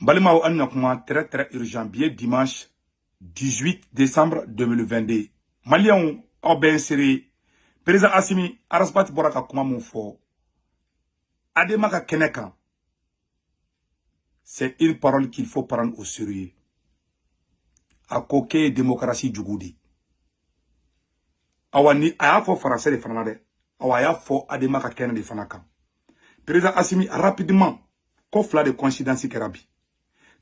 Mbalima Anakuma, très très urgent, bien dimanche 18 décembre 2022. Maliens ont bien serré. Président Assimi, Arasbat Boraka Kuma Moufo. Ademaka Kenekan. C'est une parole qu'il faut prendre au sérieux. A coquet démocratie du goudi. Awani, aya fo français de fanade. Awaya fo Ademaka Kene de Fanakan. Président Assimi, rapidement, kofla de coïncidence kerabi.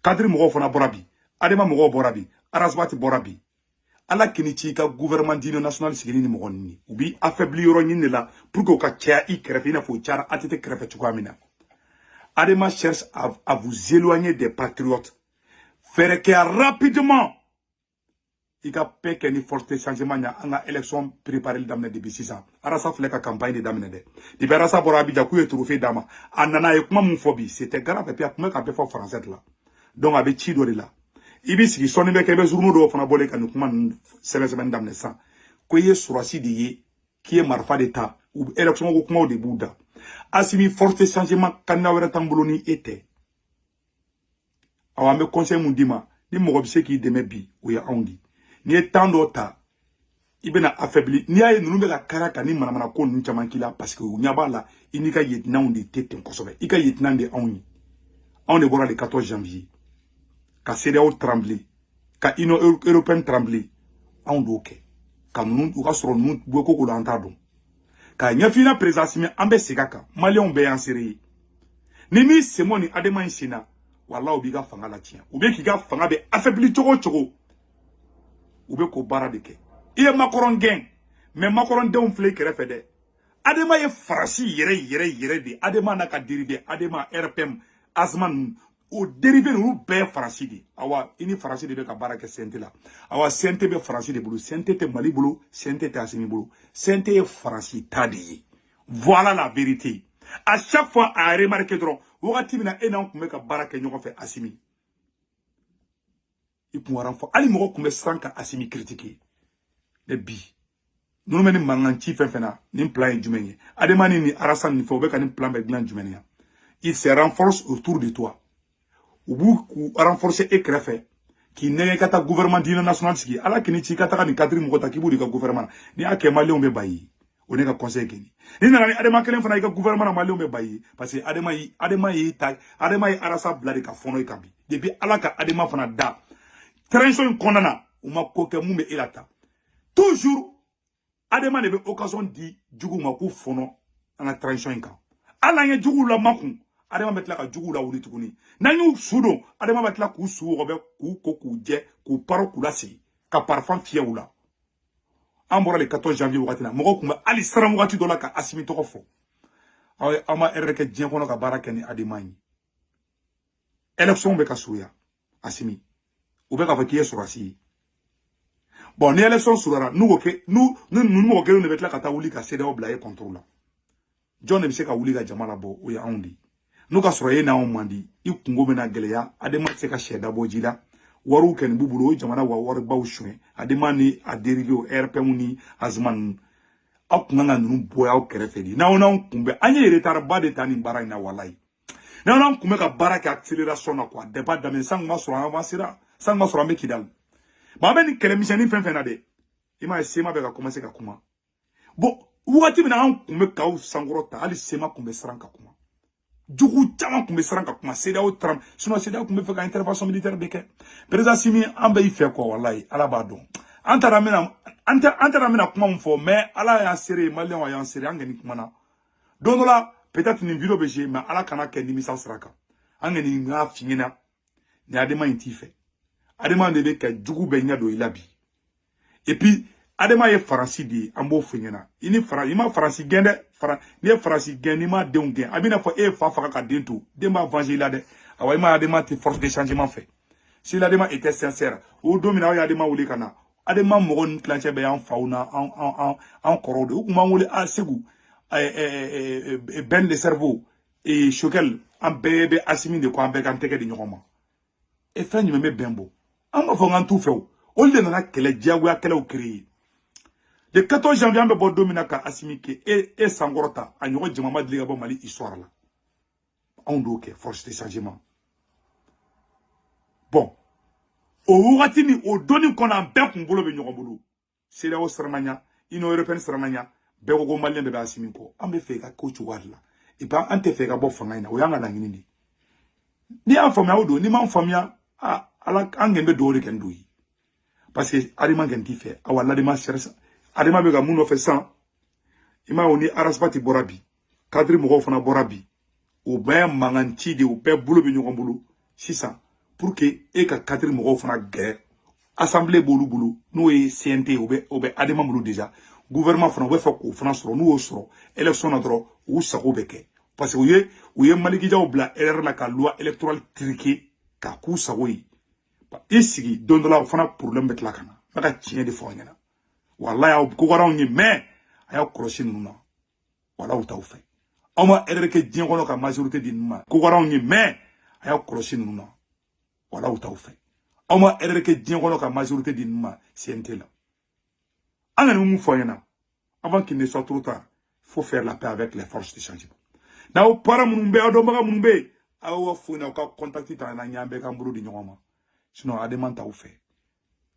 Kadri Mogo Fona Borabi, Adema Mogo Borabi, Arasbati Borabi. Ala Kenichi ka gouvernement d'union nationale sigini ni mogonni. Ubi affaibli yoroni la pour que ka tia I krefina fo tiara atete krefe tukwamina. Adema cherche à vous éloigner des patriotes. Faire que rapidement il a payé ni force de changement na élection préparée d'amener depuis 6 ans. Arasa fleka ka campagne de d'amener de. Depuis Arasa Borabi da kuye trophée dama. Anana e kuma mon phobie, c'était grave et puis kuma ka pe fo français là. Donc avec Chido là. Ibisi soni be kebe journaux do fana bolé kan kuma semaine d'amener ça. Koye surasi de qui est marfa d'état ou élection ko kuma de bouda. Assimi force de changement kana wera tamboloni était. Awa me conseil mun dima ni mo bise ki deme bi o ya ondi. Ni temps d'ota ibena affaibli ni ay nunu be la karaka ni manamana ko nun chaman kila parce que nyaba la inika yetna on de tete kosobe. Ika yetna de oni. On est bora le 14 janvier. Ka CEDEAO tremblé, ka Union européenne tremblé, on doke. Ka nous ou ka soro nous beaucoup ko lantado. Ka nyafina président ambe segaka, Maliens be ansere. Ni mi semoni Adema insina, wala obiga fanga la tien. Obe ki ga fanga be affaibli chogo. Obe ko bara de ke. Iye Macron gen, mais Macron de on flé kere fede. Adema ye farasi yere de. Adema na ka dérivé, Adema RPM, Azman au dérivé nous be farasi de. Awa ini farasi de be ka bara ke sente la. Awa sente be farasi de bulu, sente te Mali bulu, sente te Assimi bulu. Sente ye farasi tadi. Voilà la vérité. À chaque fois à remarquer trop, wakati mina enan kume ka bara ke nyoko fe Assimi. Il pourra renforcer. Ali moko kume sanka Assimi critiquer. De bi. Nous meni manganchi fena ni plan jumenye. Ademani ni arasan ni fo be ka ni plan be glan jumenye. Il se renforce autour de toi. Ou renforcer et créer qui n'est qu'à ta gouvernement d'union nationale ski ala kini chi kata ni kadri mo ta kibu di ka gouvernement ni ake Maliens be bayi on est ka conseil kini ni na Adema kelen fana ka gouvernement Maliens be bayi parce que Adema yi arasa blade ka fono ikabi depuis ala ka Adema fana da transition kondana ou ma ko ke mumbe elata toujours Adema ne be occasion di jugu ma ku fono en transition kan ala nya jugu la makun Adema metla ka jugu la wuli tukuni nanyu sudo Adema metla ku su robe ku je ku paro ku lasi ka parfum fiewula ambora le 14 janvier watina moko kuma ali saram wati dola ka Assimi to fo ama erke dien kono ka baraka ni Adema ni élection be ka suya Assimi ou be ka fakiye surasi bon ni élection surara nous ke nous mo ke ne betla ka ta wuli ka CEDEAO blaye contrôle John ne se ka wuli ka jamala bo o ya ondi nous ka soro na on mandi I kungo mena geleya Adema se ka sheda bojila waru ken bubulo jamana wa war bawshwe Adema ni adérivé au RPM ni azman akunga nunu boya o kerefedi na on kumbe anye retard ba de tani bara ina walai na on kumbe ka baraka accélération na quoi débat d'amen sang ma soro avancera sang ma soro mekidal ba ben kele miseni fenfena de ima sema be ka commencer ka kuma bo wati bina on kumbe ka sangorota ali sema kumbe sranka kuma Djougou Tchaman Koumbe Sranka Kouma CEDEAO Tram. Sinon CEDEAO Koumbe fait une intervention militaire beke. Président Assimi Ambe il fait quoi wallahi ala badon. Antaramena Kouma mfo mais ala ya serré Maliens ya serré angeni Koumana. Donc là peut-être une vidéo bege mais ala kana ken ni misal sraka. Angeni nga fingena. Ni Adema inti fait. Adema de beke djougou benya do ilabi. Et puis Adema ye faransi di ambo fingena. Ini faransi gende ni faransi gen ni ma den gen abina fo fa ka den to den ma venger la de awa ma Adema te force de changement fait si l'Adema était sincère o domina ya Adema wuli kana Adema mo gon clanché be en fauna en korode ou ma wuli a segu ben le cerveau et choquel en bébé Assimi de ko en be kan teke de nyoma e fa nyime me bembo en ma fo ngan tout fait o le na kele diago ya kele o créer le 14 janvier, on va dominer Assimi et Sangorota. On y a Mali histoire là. On doit force de changement. bon o wagati ni o doni kona bɛɛ kun bolo bɛ ɲɔgɔn bolo CEDEAO siramanya Union européenne siramanya bɛɛ ko malien bɛɛ bɛ Asimi kɔ an bɛ fɛ ka ko cogoya de la et puis an tɛ fɛ ka bɔ fanga in na o y'an ka laɲini de ni y'an faamuya o don ni m'an faamuya ala an gɛn bɛ dugawu de kɛ n don ye parce que adama gɛn t'i fɛ awa ladima sɛrɛsa adama bɛ ka mun nɔfɛ san i m'a ye o ni arasipati bɔra bi kadiri mɔgɔw fana bɔra bi o bɛɛ mankan ci de o bɛɛ bolo bɛ ɲɔgɔn bolo sisan pour que e ka kadiri mɔgɔw fana gɛrɛ assemblée b'olu bolo n'o ye CNT o bɛ adama bolo déjà gouvernement fana o bɛ fɛ k'o fana sɔrɔ n'u y'o sɔrɔ élection na dɔrɔn u sago bɛ kɛ parce que u ye malikijaw bila erreur la ka loi électorale triquer ka k'u sago ye i sigi don dɔ la o fana problème bɛ tila ka na n bɛ ka tiɲɛ de fɔ aw ɲɛna walayi aw kogaraw ye mais a y'aw kɔlɔsi ninnu na wala u t'aw fɛ aw ma erreur kɛ diɲɛ kɔnɔ ka majorité di ninnu ma kogaraw ye mais a y'aw kɔlɔsi ninnu na wala u t'aw fɛ aw ma erreur kɛ diɲɛ kɔnɔ ka majorité di ninnu ma CNT la an ka mun fɔ ɲɛna avant qu'il ne soit trop tard il faut faire la paix avec les forces de changement n'aw para minnu bɛ aw dɔnbaga minnu bɛ aw ka foyi n'aw ka contact ta na ɲan bɛɛ k'an bolo di ɲɔgɔn ma sinon adama t'aw fɛ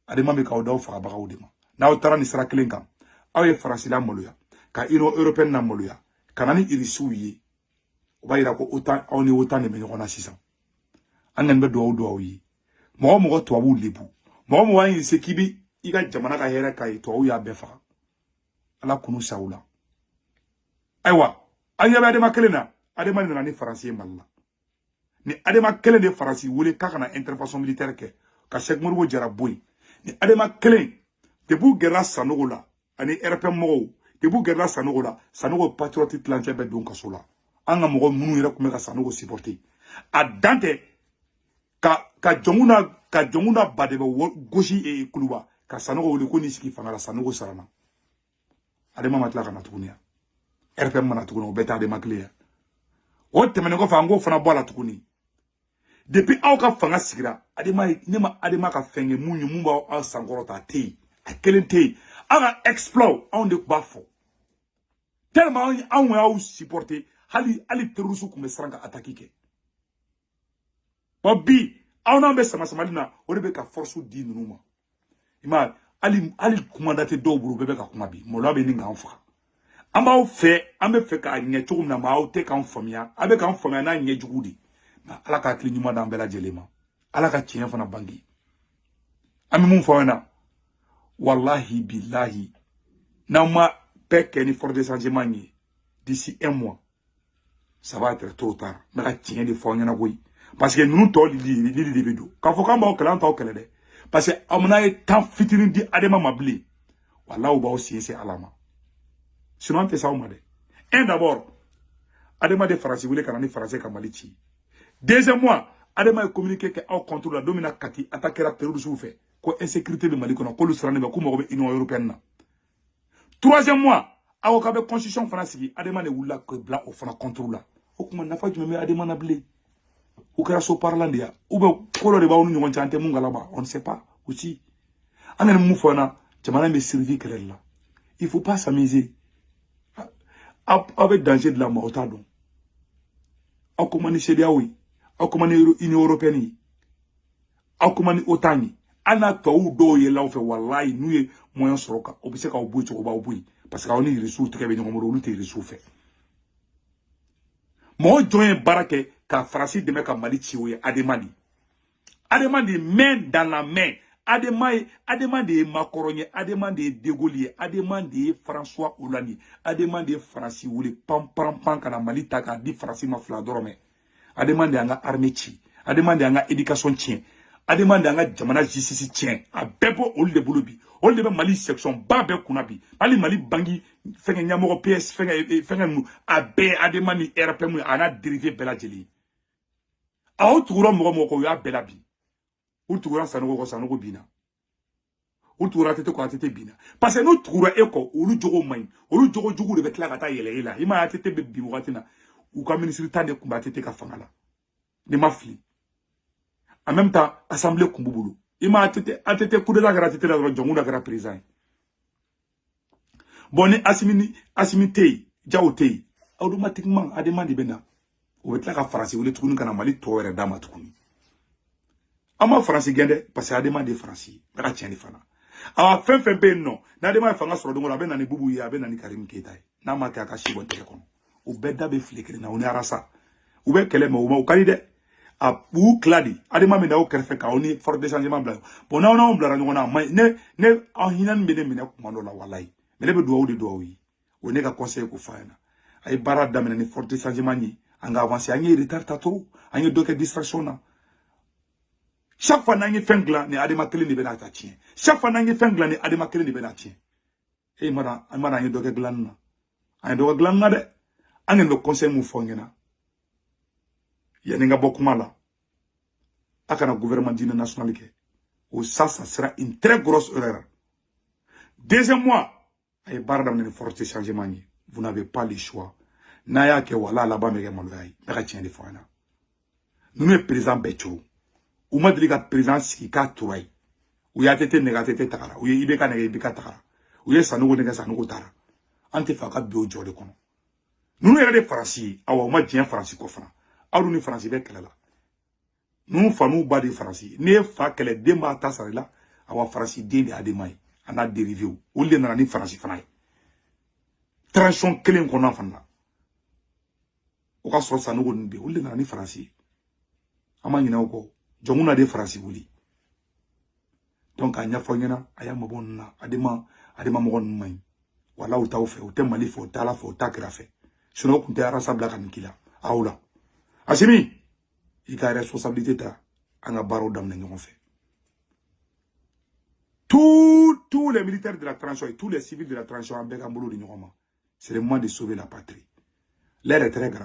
adama bɛ k'aw d'aw fagabagaw de ma n'aw taara ni sira kelen kan aw ye Faransi la maloya ka Union européenne la maloya ka na ni irisiw ye o b'a yira ko OTAN aw ni OTAN de bɛ ɲɔgɔn na sisan an kɔni bɛ dugawu don aw ye mɔgɔ mɔgɔ tubabuw lebu mɔgɔ mɔgɔ y'i se k'i bi i ka jamana ka hɛrɛ k'a ye tubabuw y'a bɛɛ faga ala kunu sa u la ayiwa an ɲɛ bɛ adama kelen na adama nana ni Faransi ye Mali la ni adama kelen de Faransi wele k'a kana intervention militaire kɛ ka Sɛki Modibo Jara bɔ yen ni adama kelen depuis gɛrɛla Sanogo la ani RPM mɔgɔw depuis gɛrɛla Sanogo la Sanogo patriote tilancɛ bɛ don kaso la an ka mɔgɔ minnu yɛrɛ tun bɛ ka Sanogo supporter a dan tɛ ka jɔngu na ba de bɛ gosi kuluba ka Sanogo wele ko n'i sigi fanga la Sanogo sarana adama ma tila ka na tuguni RPM mana tuguni o bɛɛ tɛ adama kelen ye o tɛmɛnen kɔfɛ an k'o fana bɔ a la tuguni depuis aw ka fanga sigira adama ne ma adama ka fɛn kɛ mun ye mun b'aw sankɔrɔta a tɛ yen a kelen tɛ yen aw ka exploit anw de tun b'a fɔ tellement anw y'aw supporter hali terroriste tun bɛ siran ka attaque kɛ bon bi aw n'an bɛ sama-samali na o de bɛ ka force di ninnu ma i ma hali kumanda tɛ dɔw bolo o bɛɛ bɛ ka kuma bi maloya bɛ nin k'an faga an b'aw fɛ an bɛ fɛ k'a ɲɛ cogo min na ma aw tɛ k'an faamuya a bɛ k'an faamuya n'a ɲɛ jugu de nka ala ka hakili ɲuman d'an bɛɛ lajɛlen ma ala ka tiɲɛ fana bange an bɛ mun fɔ aw ɲɛna wallahi billahi n'aw ma bɛɛ kɛ ni force de changement ye d'ici 1 mois ça va être trop tard n bɛ ka tiɲɛ de fɔ aw ɲɛna koyi parce que ninnu tɔ lili de bɛ don k'a fɔ k'an b'aw kɛlɛ an t'aw kɛlɛ dɛ parce que aw mana ye temps fitinin di adama ma bilen wallahi u b'aw sinsin ala ma sinon an tɛ s'aw ma dɛ un d'abord adama de Faransi wele ka na ni Faransi ka Mali ci deuxièmement adama ye communiqué kɛ aw contre la don min na Kati attaquera terroriste fɛ ko insécurité bɛ Mali kɔnɔ k'olu sirannen bɛ ko mɔgɔ bɛ Union européenne na troisièmement aw ka bɛ constitution fana sigi adama de wulila ko bila o fana contre la o kuma nafa jumɛn bɛ adama na bilen o kɛra so parlant de ya ou bien ko dɔ de b'aw ni ɲɔgɔn cɛ an tɛ mun kalama on ne sait pas aussi an ka nin mun fɔ na jamana bɛ servir kɛlɛli la il faut pas s'amuser aw bɛ danger de la ma o t'a dɔn aw ko man ni CEDEAO ye aw ko man ni Union européenne ye aw ko man ni OTAN ye hali n'a tubabuw dɔw yɛlɛ aw fɛ walayi n'u ye moyen sɔrɔ ka o bɛ se k'aw bɔ yen cogo b'aw bɔ yen parce que aw ni irisiw tɛgɛ bɛ ɲɔgɔn bolo olu tɛ irisiw fɛ mɔgɔ jɔn ye baara kɛ ka Faransi dɛmɛ ka Mali ci o ye adama de adama de main dans la main adama de ye Macron ye adama de ye De Gaulle ye adama de ye François Hollande ye adama de ye Faransi wele pan ka na Mali ta k'a di Faransi ma 2 dɔrɔn adama de y'an ka armée ci adama de y'an ka éducation tiɲɛ adama de y'an ka jamana justice tiɲɛ a bɛɛ bɔ olu de bolo bi olu de bɛ Mali section ba bɛɛ kunna bi hali Mali bangi fɛngɛ ɲɛmɔgɔ PS fɛngɛ ninnu a bɛɛ adama ni RPM a n'a dérivé bɛɛ lajɛlen a o tugura mɔgɔ ko o y'a bɛɛ la bi u tugura Sanogo ko Sanogo binna u tugura Tete ko Tete binna parce que n'u tugura e kɔ olu jogo man ɲi olu jogo jugu de bɛ tila ka taa yɛlɛ e la i ma Tete bɛ bin wagati na u ka ministre tan de kun bɛ Tete ka fanga la ni ma fili en même temps assemblée kun b'u bolo i ma Tete coup d'état kɛra Tete la dɔrɔn jɔngu da kɛra président ye bon ni Asimi tɛ yen Jawo tɛ yen automatiquement adama de bɛ na o bɛ tila ka Faransi wele tuguni ka na Mali tɔ yɛrɛ d'a ma tuguni Ama France gende parce que adema de France baka tieni fana awa fen be non na adema fanga soro dongo abe nani bubu ya abe nani Karim Keita na ma ka shi bon tele kono u bedda be flikri na oni arasa u be kele mo u kalide a bu kladi adema me na o kerfe ka oni for de changement bla bon na on bla rango na ne a hinan be ne me na kumando la wallahi me le be do de do wi o ne ka conseil ko fana ay bara damene ni for de changement ni anga avancer anyi retard tato anyi doke distraction na. Chaque fois que fengla ni adema kele ni bena tien. Chaque fois que fengla ni adema kele ni bena tien. E mara ni doge glan na. Ani doge glan na de. Angen no conseil mu fongena. Ya ninga bokuma la. Akana gouvernement dîner national ke. Ou ça sera une très grosse erreur. Deuxième mois, ay barda ni forte changement ni. Vous n'avez pas le choix. Naya ke wala là-bas mege maloy. Baka tien de foana. Nous ne président Betchou. Ou ma deli ka président siki ka turai ou ya tete nega tete takara ou ye ibeka nega ibeka takara ou ye sanugo nega sanugo tara ante fa ka bio jode kono nunu yere de Faransi awa ma dien Faransi ko fana awu ni Faransi be kala la nunu fanu ba de Faransi ne fa kele demba ta sarila awa Faransi de de ademai ana dérivé ou le na ni Faransi fana transition kelen kono fana o ka so sanugo nde ou le na ni Faransi ama nyina ko jonguna de France wuli donc anya fonyena aya mabonna adema mogon may wala uta ofe uta mali fo tala fo takra fe sino kunte arasa blaka nikila aula asimi ika responsabilité ta anga baro dam na nyon fe tous les militaires de la transition et tous les civils de la transition en beka mbolo de nyoma c'est le moment de sauver la patrie l'air est très grave.